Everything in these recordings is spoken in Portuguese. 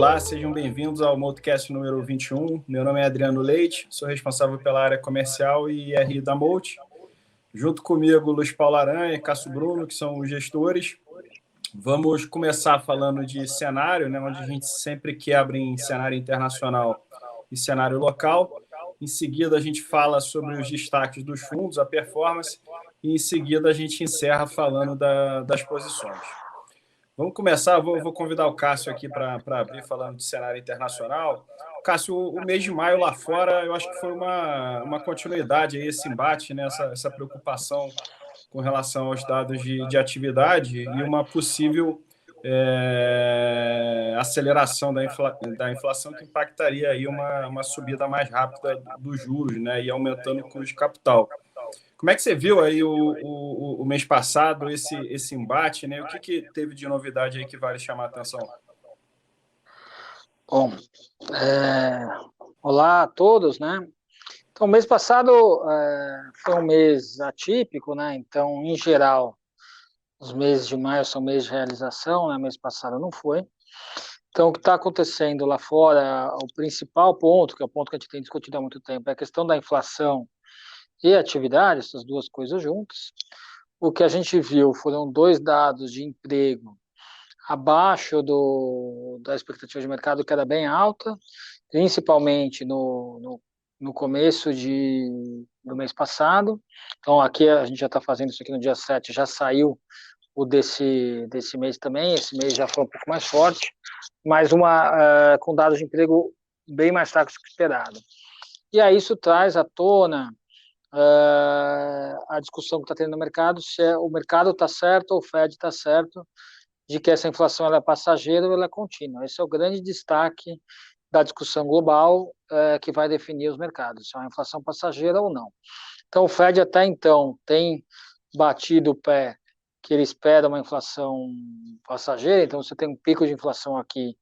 Olá, sejam bem-vindos ao Multicast número 21. Meu nome é Adriano Leite, sou responsável pela área comercial e RI da Molt. Junto comigo, Luiz Paulo Aranha e Cássio Bruno, que são os gestores. Vamos começar falando de cenário, né, onde a gente sempre quebra em cenário internacional e cenário local. Em seguida, a gente fala sobre os destaques dos fundos, a performance, e em seguida a gente encerra falando das posições. Vamos começar, vou convidar o Cássio aqui para abrir falando de cenário internacional. Cássio, o mês de maio lá fora, eu acho que foi uma continuidade aí, esse embate, né, essa preocupação com relação aos dados de atividade e uma possível aceleração da inflação que impactaria aí uma subida mais rápida dos juros, né, e aumentando o custo de capital. Como é que você viu aí o mês passado, esse embate, né? O que teve de novidade aí que vale chamar a atenção? Bom, olá a todos, né? Então, mês passado foi um mês atípico, né? Então, em geral, os meses de maio são meses de realização, né? Mês passado não foi. Então, o que está acontecendo lá fora, o principal ponto, que é o ponto que a gente tem discutido há muito tempo, é a questão da inflação e atividade, essas duas coisas juntas. O que a gente viu foram dois dados de emprego abaixo da expectativa de mercado, que era bem alta, principalmente no começo do mês passado. Então, aqui a gente já está fazendo isso aqui no dia 7, já saiu o desse mês também, esse mês já foi um pouco mais forte, mas com dados de emprego bem mais fracos do que esperado. E aí isso traz à tona a discussão que está tendo no mercado, se o mercado está certo ou o Fed está certo, de que essa inflação ela é passageira ou ela é contínua. Esse é o grande destaque da discussão global que vai definir os mercados, se é uma inflação passageira ou não. Então, o Fed até então tem batido o pé que ele espera uma inflação passageira, então você tem um pico de inflação aqui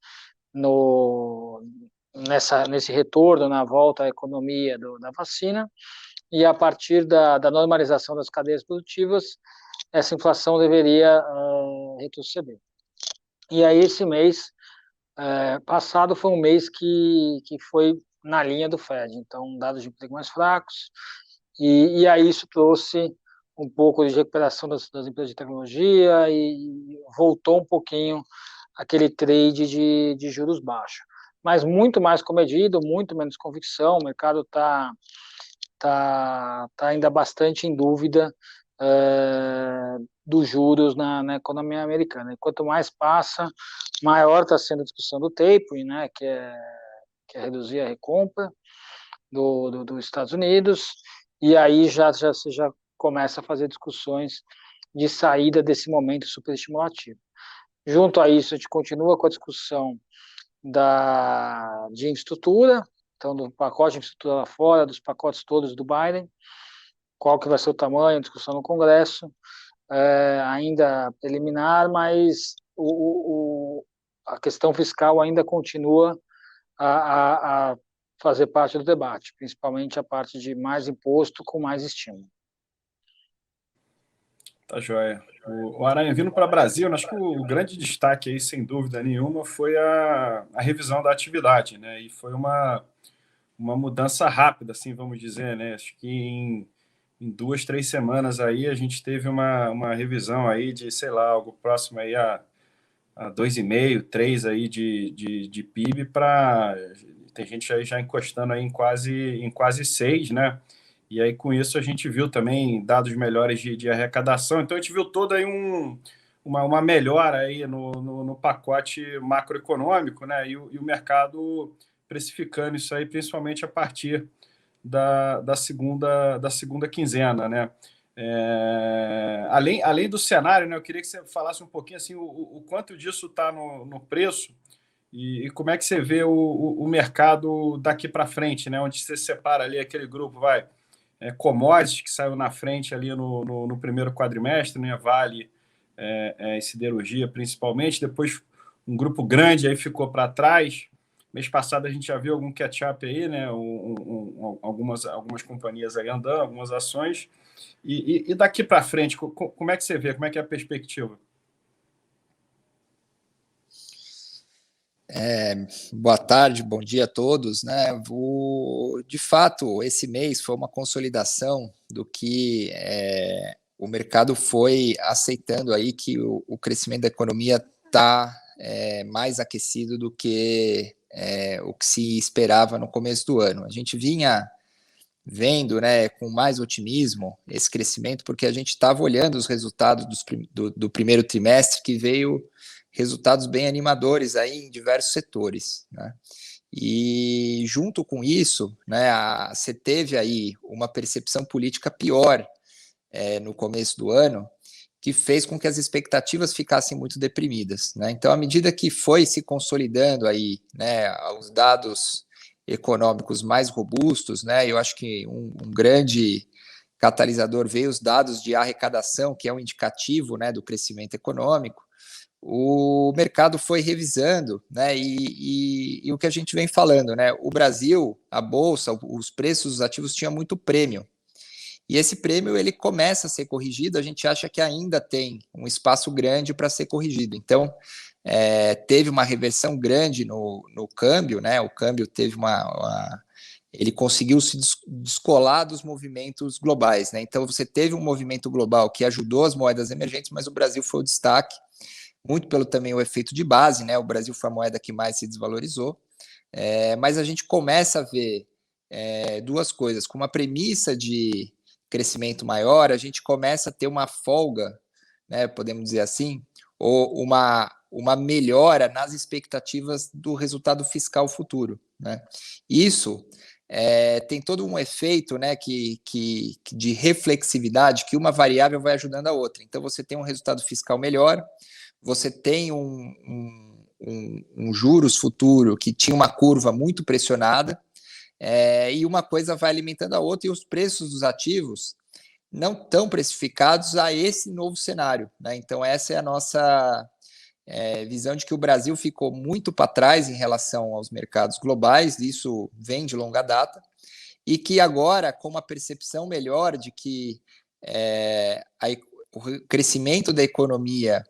nesse retorno, na volta à economia da vacina, e a partir da normalização das cadeias produtivas, essa inflação deveria retroceder. E aí esse mês passado foi um mês que foi na linha do Fed, então dados de emprego mais fracos, e aí isso trouxe um pouco de recuperação das empresas de tecnologia e voltou um pouquinho aquele trade de juros baixos. Mas muito mais comedido, muito menos convicção, o mercado está ainda bastante em dúvida dos juros na economia americana. E quanto mais passa, maior está sendo a discussão do tapering, né, que é reduzir a recompra dos Estados Unidos, e aí você já começa a fazer discussões de saída desse momento superestimulativo. Junto a isso, a gente continua com a discussão de infraestrutura, então do pacote de infraestrutura lá fora, dos pacotes todos do Biden, qual que vai ser o tamanho, a discussão no Congresso, ainda preliminar, mas a questão fiscal ainda continua a fazer parte do debate, principalmente a parte de mais imposto com mais estímulo. Tá joia. O Aranha, vindo para o Brasil, acho que o grande destaque aí, sem dúvida nenhuma, foi a revisão da atividade, né? E foi uma mudança rápida, assim, vamos dizer, né? Acho que em 2, 3 semanas aí a gente teve uma revisão aí de, sei lá, algo próximo aí a 2,5, 3 aí de PIB para... Tem gente aí já encostando aí em quase 6, né? E aí, com isso, a gente viu também dados melhores de arrecadação. Então, a gente viu toda aí uma melhora aí no pacote macroeconômico, né? E o mercado precificando isso aí, principalmente a partir da segunda quinzena, né? Além do cenário, né? Eu queria que você falasse um pouquinho assim, o quanto disso está no preço e como é que você vê o mercado daqui para frente, né? Onde você separa ali aquele grupo, commodities, que saiu na frente ali no primeiro quadrimestre, né? Vale e siderurgia principalmente, depois um grupo grande aí ficou para trás. Mês passado a gente já viu algum catch-up aí, né? Algumas companhias aí andando, algumas ações. E daqui para frente, como é que você vê? Como é que é a perspectiva? Boa tarde, bom dia a todos, né? De fato, esse mês foi uma consolidação do que o mercado foi aceitando aí que o crescimento da economia está mais aquecido do que o que se esperava no começo do ano. A gente vinha vendo, né, com mais otimismo esse crescimento, porque a gente estava olhando os resultados do primeiro trimestre, que veio resultados bem animadores aí em diversos setores, né? E junto com isso, né, você teve aí uma percepção política pior no começo do ano, que fez com que as expectativas ficassem muito deprimidas, né? Então, à medida que foi se consolidando aí, né, os dados econômicos mais robustos, né, eu acho que um grande catalisador veio os dados de arrecadação, que é um indicativo, né, do crescimento econômico. O mercado foi revisando, né, e o que a gente vem falando, né, o Brasil, a bolsa, os preços dos ativos tinham muito prêmio. E esse prêmio ele começa a ser corrigido, a gente acha que ainda tem um espaço grande para ser corrigido. Então, teve uma reversão grande no câmbio, né? O câmbio teve ele conseguiu se descolar dos movimentos globais, né? Então, você teve um movimento global que ajudou as moedas emergentes, mas o Brasil foi o destaque, muito pelo também o efeito de base, né? O Brasil foi a moeda que mais se desvalorizou. Mas a gente começa a ver duas coisas, com uma premissa de crescimento maior, a gente começa a ter uma folga, né, podemos dizer assim, ou uma melhora nas expectativas do resultado fiscal futuro, né? Isso tem todo um efeito, né, de reflexividade, que uma variável vai ajudando a outra. Então, você tem um resultado fiscal melhor, você tem um juros futuro que tinha uma curva muito pressionada, e uma coisa vai alimentando a outra, e os preços dos ativos não estão precificados a esse novo cenário, né? Então, essa é a nossa visão de que o Brasil ficou muito para trás em relação aos mercados globais, isso vem de longa data, e que agora, com uma percepção melhor de que o crescimento da economia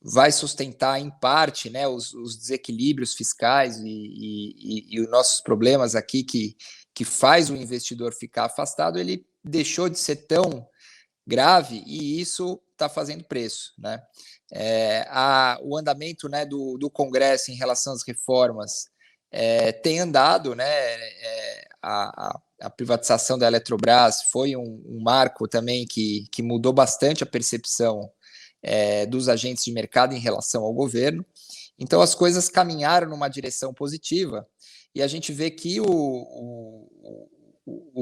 vai sustentar, em parte, né, os desequilíbrios fiscais e os nossos problemas aqui que faz o investidor ficar afastado, ele deixou de ser tão grave e isso está fazendo preço, né? O andamento, né, do Congresso em relação às reformas tem andado, né? A privatização da Eletrobras foi um marco também que mudou bastante a percepção dos agentes de mercado em relação ao governo. Então, as coisas caminharam numa direção positiva e a gente vê que o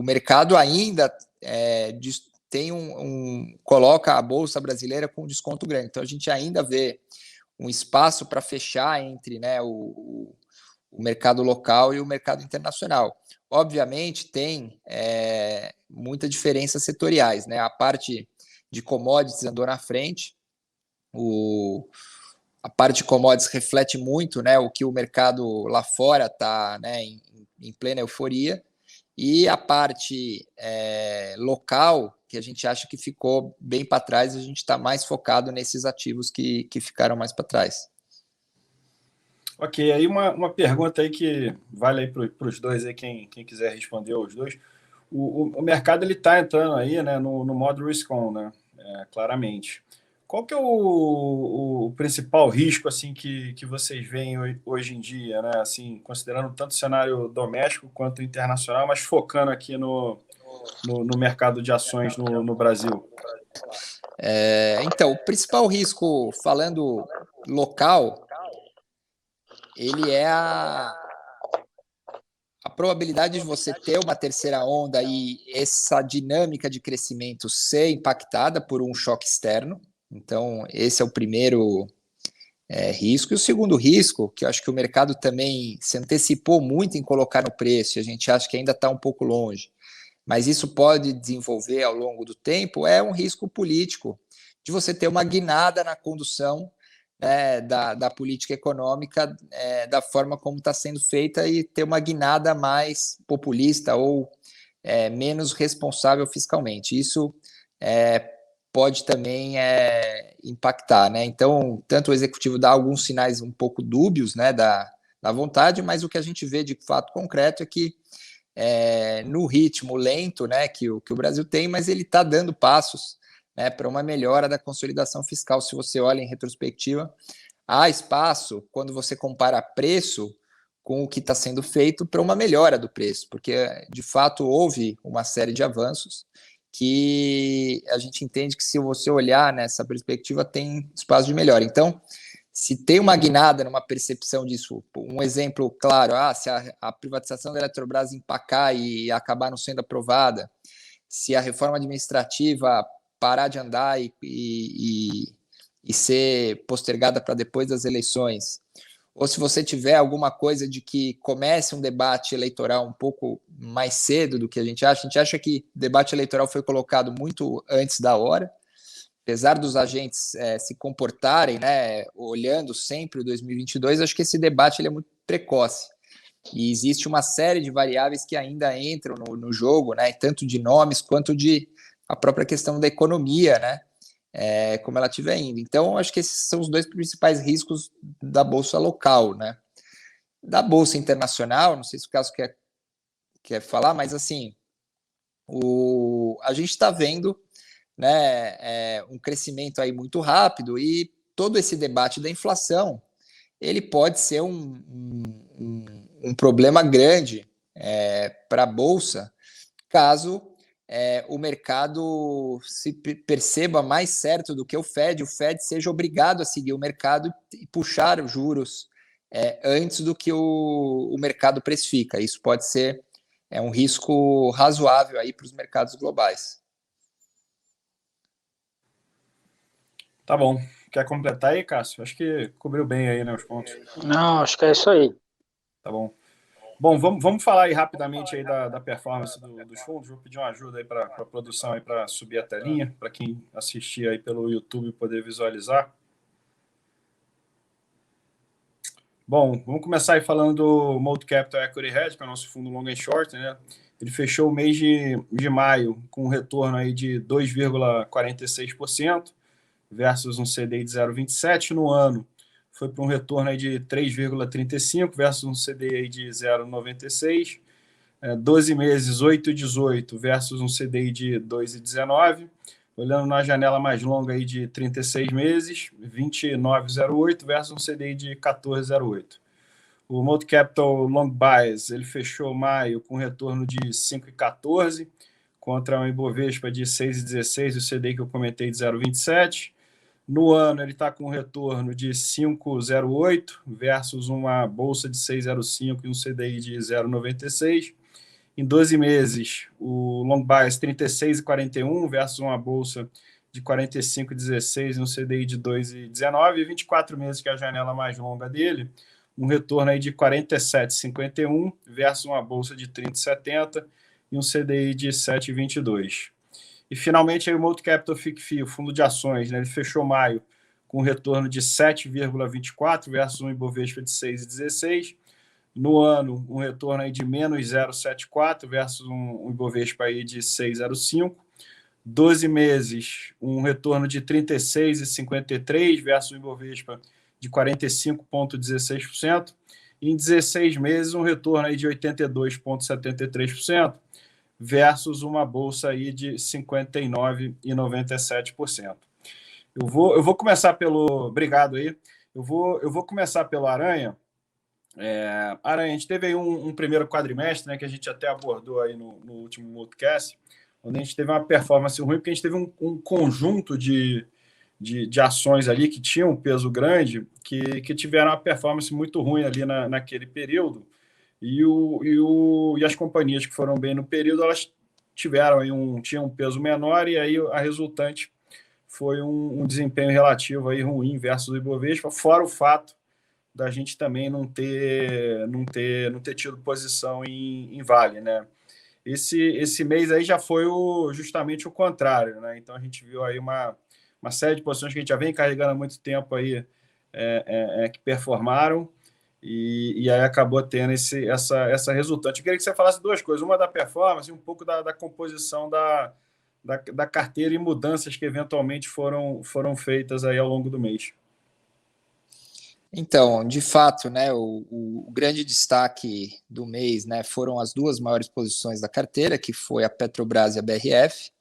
mercado ainda tem coloca a Bolsa Brasileira com um desconto grande. Então, a gente ainda vê um espaço para fechar entre, né, o mercado local e o mercado internacional. Obviamente, tem muita diferença setoriais, né? A parte de commodities andou na frente, a parte de commodities reflete muito, né, o que o mercado lá fora está, né, em plena euforia, e a parte local, que a gente acha que ficou bem para trás, a gente está mais focado nesses ativos que ficaram mais para trás. Ok, aí uma pergunta aí que vale aí para os dois, aí, quem quiser responder aos dois. O mercado está entrando aí, né, no modo risk-on, né, claramente. Qual que é o principal risco assim que vocês veem hoje em dia, né? Assim, considerando tanto o cenário doméstico quanto internacional, mas focando aqui no mercado de ações no Brasil? Então, o principal risco, falando local, ele é a probabilidade de você ter uma terceira onda e essa dinâmica de crescimento ser impactada por um choque externo. Então, esse é o primeiro risco. E o segundo risco, que eu acho que o mercado também se antecipou muito em colocar no preço, e a gente acha que ainda está um pouco longe, mas isso pode desenvolver ao longo do tempo, é um risco político, de você ter uma guinada na condução da política econômica, da forma como está sendo feita, e ter uma guinada mais populista ou menos responsável fiscalmente. Isso pode também impactar, né? Então, tanto o executivo dá alguns sinais um pouco dúbios, né, da vontade, mas o que a gente vê de fato concreto é que no ritmo lento, né, que o Brasil tem, mas ele está dando passos, né, para uma melhora da consolidação fiscal. Se você olha em retrospectiva, há espaço, quando você compara preço com o que está sendo feito, para uma melhora do preço, porque de fato houve uma série de avanços que a gente entende que, se você olhar nessa perspectiva, tem espaço de melhora. Então, se tem uma guinada numa percepção disso, um exemplo claro, se a privatização da Eletrobras empacar e acabar não sendo aprovada, se a reforma administrativa parar de andar e ser postergada para depois das eleições, ou se você tiver alguma coisa de que comece um debate eleitoral um pouco mais cedo do que a gente acha que o debate eleitoral foi colocado muito antes da hora, apesar dos agentes se comportarem, né, olhando sempre o 2022, acho que esse debate ele é muito precoce. E existe uma série de variáveis que ainda entram no jogo, né, tanto de nomes quanto de a própria questão da economia, né, como ela estiver indo. Então, acho que esses são os dois principais riscos da Bolsa local, né. Da Bolsa internacional, não sei se o Cássio quer falar, mas assim, a gente está vendo, né, um crescimento aí muito rápido, e todo esse debate da inflação ele pode ser um problema grande para a Bolsa, caso o mercado se perceba mais certo do que o Fed seja obrigado a seguir o mercado e puxar os juros antes do que o mercado precifica. Isso pode ser um risco razoável aí para os mercados globais. Tá bom. Quer completar aí, Cássio? Acho que cobriu bem aí, né, os pontos. Não, acho que é isso aí. Tá bom. Bom, vamos falar aí rapidamente aí da performance dos fundos. Vou pedir uma ajuda aí para a produção aí para subir a telinha, para quem assistir aí pelo YouTube poder visualizar. Bom, vamos começar aí falando do Multi Capital Equity Hedge, que é o nosso fundo long and short, né? Ele fechou o mês de maio com um retorno aí de 2,46% versus um CDI de 0,27 no ano. Foi para um retorno aí de 3,35 versus um CDI de 0,96. 12 meses, 8,18 versus um CDI de 2,19. Olhando na janela mais longa aí de 36 meses, 29,08 versus um CDI de 14,08. O Multi Capital Long Bias, ele fechou maio com retorno de 5,14 contra um Ibovespa de 6,16 e o CDI que eu comentei de 0,27. No ano, ele está com um retorno de 5,08 versus uma bolsa de 6,05 e um CDI de 0,96. Em 12 meses, o long bias 36,41 versus uma bolsa de 45,16 e um CDI de 2,19. E 24 meses, que é a janela mais longa dele, um retorno aí de 47,51 versus uma bolsa de 30,70 e um CDI de 7,22. E, finalmente, aí o Multi Capital FICFI, o fundo de ações, né, ele fechou maio com um retorno de 7,24 versus um Ibovespa de 6,16. No ano, um retorno aí de menos 0,74 versus um Ibovespa aí de 6,05. 12 meses, um retorno de 36,53 versus um Ibovespa de 45,16%. E em 16 meses, um retorno aí de 82,73%. versus uma bolsa aí de 59,97%. Eu vou começar pelo... Obrigado aí. Eu vou começar pelo Aranha. Aranha, a gente teve aí um primeiro quadrimestre, né, que a gente até abordou aí no último podcast, onde a gente teve uma performance ruim, porque a gente teve um conjunto de ações ali que tinham um peso grande, que tiveram uma performance muito ruim ali naquele período. E as companhias que foram bem no período, elas tiveram aí tinham um peso menor, e aí a resultante foi um desempenho relativo aí ruim versus o Ibovespa, fora o fato da gente também não ter tido posição em Vale, né? Esse mês aí já foi justamente o contrário, né? Então a gente viu aí uma série de posições que a gente já vem carregando há muito tempo aí, que performaram, e aí acabou tendo essa resultante. Eu queria que você falasse duas coisas, uma da performance e um pouco da composição da carteira e mudanças que eventualmente foram feitas aí ao longo do mês. Então, de fato, né, o grande destaque do mês, né, foram as duas maiores posições da carteira, que foi a Petrobras e a BRF.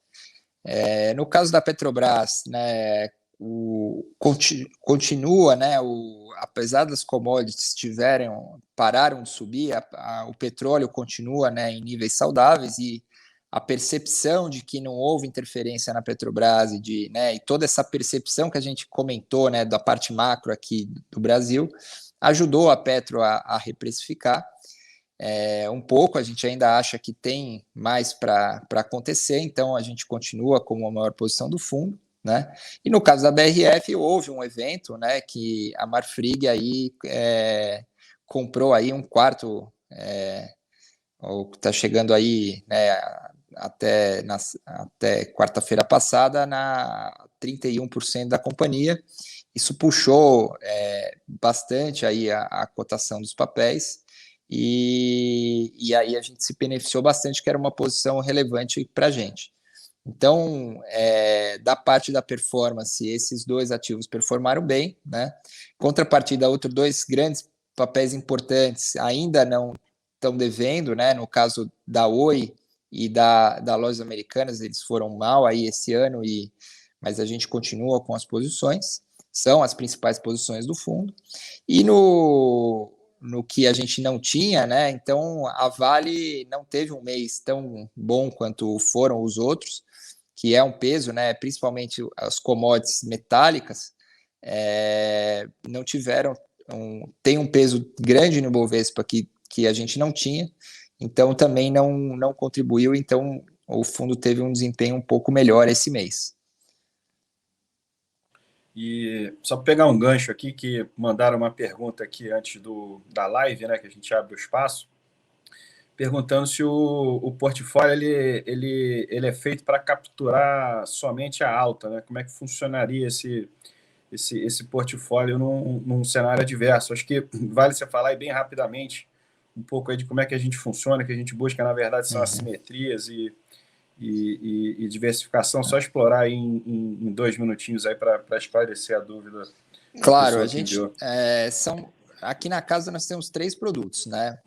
No caso da Petrobras, né, continua, né, apesar das commodities pararam de subir, o petróleo continua, né, em níveis saudáveis, e a percepção de que não houve interferência na Petrobras e toda essa percepção que a gente comentou, né, da parte macro aqui do Brasil, ajudou a Petro a reprecificar. Um pouco, a gente ainda acha que tem mais para acontecer, então a gente continua como a maior posição do fundo, né? E no caso da BRF, houve um evento, né, que a Marfrig aí comprou aí um quarto, está chegando aí, né, até quarta-feira passada, na 31% da companhia. Isso puxou bastante aí a cotação dos papéis, e aí a gente se beneficiou bastante, que era uma posição relevante para a gente. Então, da parte da performance, esses dois ativos performaram bem, né? Contrapartida, outros dois grandes papéis importantes ainda não estão devendo, né? No caso da Oi e da Lojas Americanas, eles foram mal aí esse ano, mas a gente continua com as posições, são as principais posições do fundo. E no que a gente não tinha, né? Então a Vale não teve um mês tão bom quanto foram os outros, que é um peso, né? Principalmente as commodities metálicas, não tiveram, tem um peso grande no Bovespa que a gente não tinha, então também não contribuiu, então o fundo teve um desempenho um pouco melhor esse mês. E só para pegar um gancho aqui, que mandaram uma pergunta aqui antes da live, né, que a gente abre o espaço, perguntando se o portfólio ele é feito para capturar somente a alta, né? Como é que funcionaria esse portfólio num cenário adverso? Acho que vale você falar aí bem rapidamente um pouco aí de como é que a gente funciona, que a gente busca, na verdade, são assimetrias e diversificação. Só explorar aí em 2 minutinhos aí para esclarecer a dúvida. Claro, a gente aqui na casa nós temos 3 produtos, né?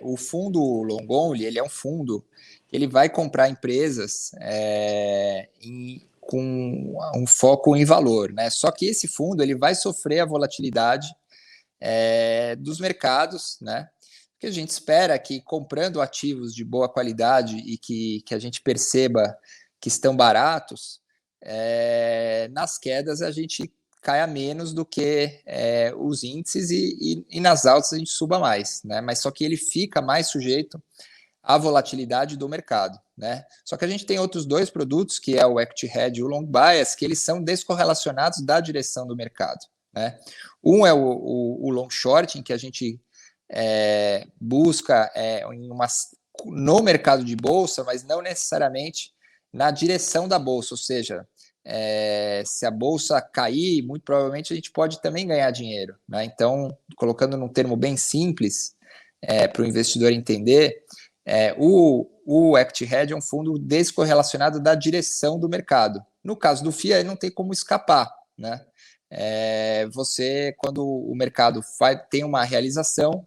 O fundo long only, ele é um fundo que ele vai comprar empresas com um foco em valor, né? Só que esse fundo ele vai sofrer a volatilidade dos mercados, né? Porque a gente espera que comprando ativos de boa qualidade e que a gente perceba que estão baratos, nas quedas a gente caia menos do que os índices, e nas altas a gente suba mais, né? Mas só que ele fica mais sujeito à volatilidade do mercado, né? Só que a gente tem outros 2 produtos, que é o Equity Hedge e o Long Bias, que eles são descorrelacionados da direção do mercado, né? Um é o Long Short, em que a gente busca no mercado de bolsa, mas não necessariamente na direção da bolsa, ou seja, se a bolsa cair, muito provavelmente a gente pode também ganhar dinheiro, né? Então, colocando num termo bem simples, para o investidor entender, o Equity Hedge é um fundo descorrelacionado da direção do mercado. No caso do FIA, não tem como escapar, né? Você, quando o mercado tem uma realização,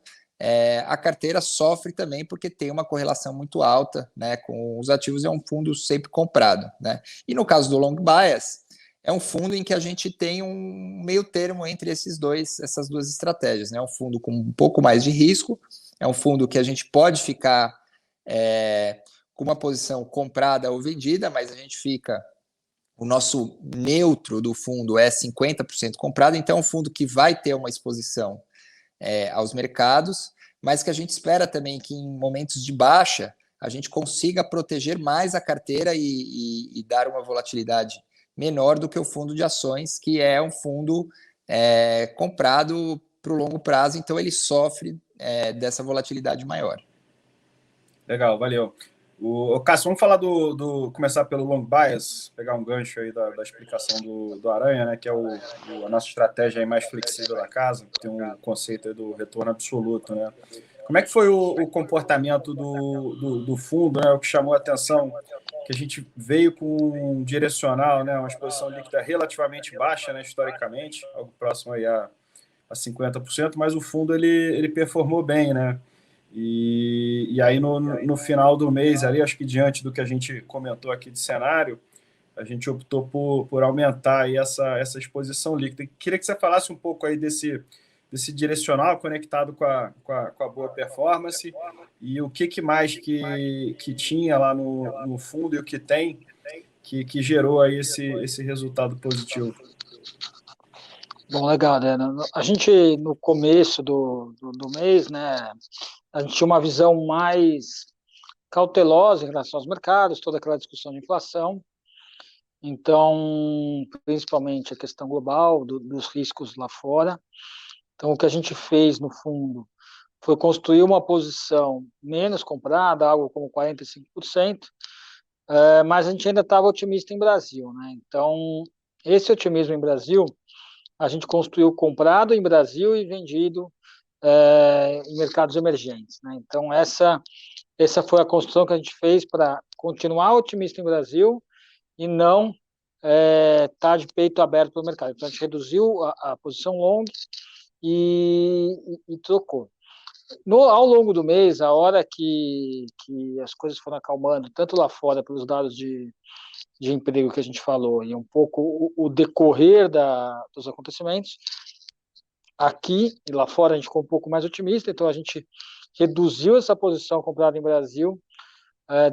a carteira sofre também, porque tem uma correlação muito alta, né, com os ativos. É um fundo sempre comprado, né? E no caso do Long Bias, é um fundo em que a gente tem um meio termo entre essas 2 estratégias, né? Um fundo com um pouco mais de risco, é um fundo que a gente pode ficar com uma posição comprada ou vendida, mas a gente fica... O nosso neutro do fundo é 50% comprado, então é um fundo que vai ter uma exposição aos mercados, mas que a gente espera também que em momentos de baixa a gente consiga proteger mais a carteira e dar uma volatilidade menor do que o fundo de ações, que é um fundo comprado para o longo prazo, então ele sofre dessa volatilidade maior. Legal, valeu. O Cássio, vamos falar começar pelo Long Bias, pegar um gancho aí da explicação do Aranha, né, que é a nossa estratégia aí mais flexível da casa, que tem um conceito aí do retorno absoluto, né? Como é que foi o comportamento do fundo, né? O que chamou a atenção, que a gente veio com um direcional, né, uma exposição líquida relativamente baixa, né, historicamente, algo próximo aí a a 50%, mas o fundo ele performou bem, né? E aí no final do mês, ali, acho que diante do que a gente comentou aqui de cenário, a gente optou por aumentar aí essa exposição líquida. Queria que você falasse um pouco aí desse direcional conectado com a boa performance e o que mais que tinha lá no fundo e o que tem que gerou aí esse resultado positivo. Bom, legal, né? A gente, no começo do mês, né, a gente tinha uma visão mais cautelosa em relação aos mercados, toda aquela discussão de inflação. Então, principalmente a questão global, dos riscos lá fora. Então, o que a gente fez, no fundo, foi construir uma posição menos comprada, algo como 45%, mas a gente ainda estava otimista em Brasil, né? Então, esse otimismo em Brasil, a gente construiu comprado em Brasil e vendido em mercados emergentes, né? Então, essa foi a construção que a gente fez para continuar otimista em Brasil e não tá de peito aberto para o mercado. Então, a gente reduziu a posição long e trocou. Ao longo do mês, a hora que as coisas foram acalmando, tanto lá fora, pelos dados de emprego que a gente falou, e um pouco o decorrer dos acontecimentos, aqui e lá fora a gente ficou um pouco mais otimista, então a gente reduziu essa posição comprada em Brasil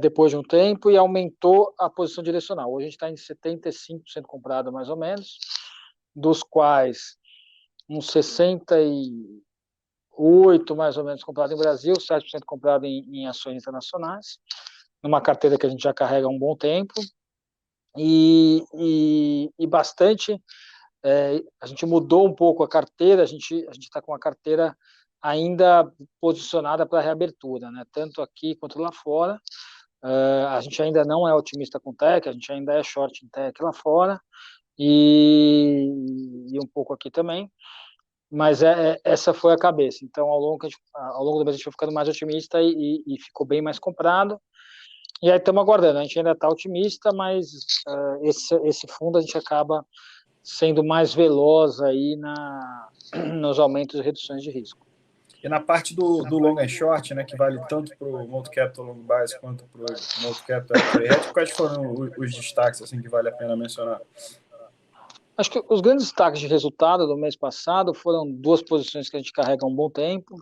depois de um tempo e aumentou a posição direcional. Hoje a gente está em 75% comprado, mais ou menos, dos quais uns 68% mais ou menos comprado em Brasil, 7% comprado em ações internacionais, numa carteira que a gente já carrega há um bom tempo, e bastante, a gente mudou um pouco a carteira, a gente está com a carteira ainda posicionada para reabertura, né? Tanto aqui quanto lá fora. A gente ainda não é otimista com tech, a gente ainda é short em tech lá fora e um pouco aqui também, mas essa foi a cabeça. Então, ao longo do mês a gente foi ficando mais otimista e ficou bem mais comprado. E aí estamos aguardando, a gente ainda está otimista, mas esse fundo a gente acaba sendo mais veloz aí nos aumentos e reduções de risco. E na parte do long and short, né, que vale tanto para o Multi-Capital Long Bias quanto para o Multi-Capital Equity Hedge, quais foram os destaques assim, que vale a pena mencionar? Acho que os grandes destaques de resultado do mês passado foram duas posições que a gente carrega há um bom tempo.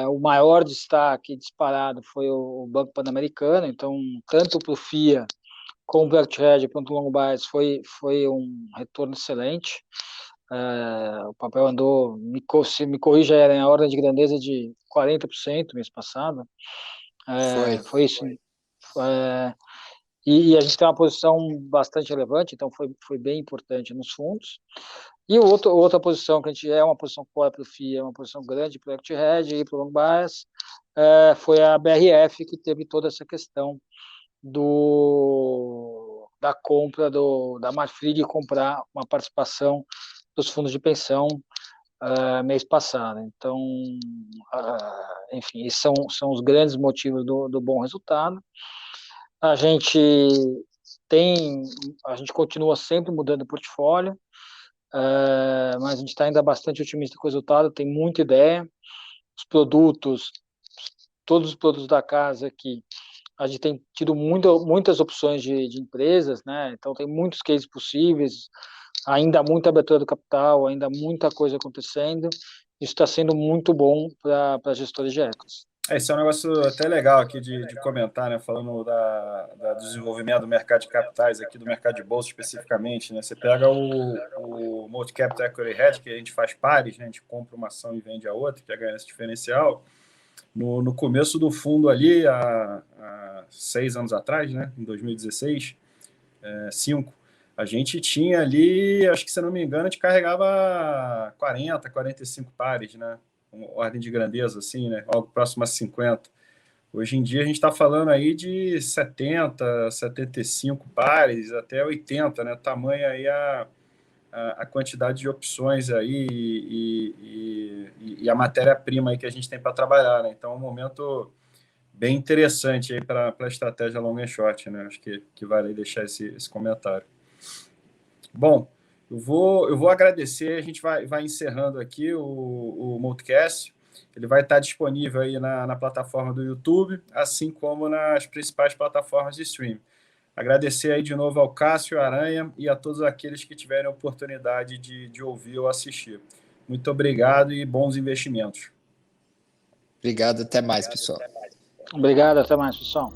O maior destaque disparado foi o Banco Pan-Americano, então, tanto para o FIA como para o Equity Hedge, quanto o Long Bias, foi um retorno excelente. O papel andou, me corrija, era em ordem de grandeza de 40% mês passado. Foi isso. E a gente tem uma posição bastante relevante, então foi bem importante nos fundos. E outra posição que a gente uma posição fora para o FIA, é uma posição grande para o Equity Hedge e para o Long Bias, foi a BRF, que teve toda essa questão da compra da Marfrig comprar uma participação dos fundos de pensão mês passado. Então, enfim, esses são os grandes motivos do bom resultado. A gente continua sempre mudando o portfólio, mas a gente está ainda bastante otimista com o resultado, tem muita ideia. Todos os produtos da casa aqui, a gente tem tido muitas opções de empresas, né? Então tem muitos cases possíveis, ainda muita abertura do capital, ainda muita coisa acontecendo. Isso está sendo muito bom para gestores de equities. Esse é um negócio até legal aqui de comentar, né? Falando do desenvolvimento do mercado de capitais, aqui do mercado de bolsa especificamente, né? Você pega o Multi-Capital Equity Hedge, que a gente faz pares, né? A gente compra uma ação e vende a outra, que é ganhar esse diferencial. No começo do fundo ali, há 6 anos atrás, né? Em 2016, 5, a gente tinha ali, acho que se não me engano, a gente carregava 40, 45 pares, né? Ordem de grandeza, assim, né? Algo próximo a 50. Hoje em dia a gente está falando aí de 70, 75 pares, até 80, né? Tamanho aí a quantidade de opções aí e a matéria-prima aí que a gente tem para trabalhar, né? Então é um momento bem interessante aí para a estratégia long and short, né? Acho que vale deixar esse comentário. Bom, Eu vou agradecer, a gente vai encerrando aqui o Multicast. Ele vai estar disponível aí na plataforma do YouTube, assim como nas principais plataformas de streaming. Agradecer aí de novo ao Cássio Aranha e a todos aqueles que tiverem a oportunidade de ouvir ou assistir. Muito obrigado e bons investimentos. Obrigado, até mais, pessoal. Obrigado, até mais, pessoal.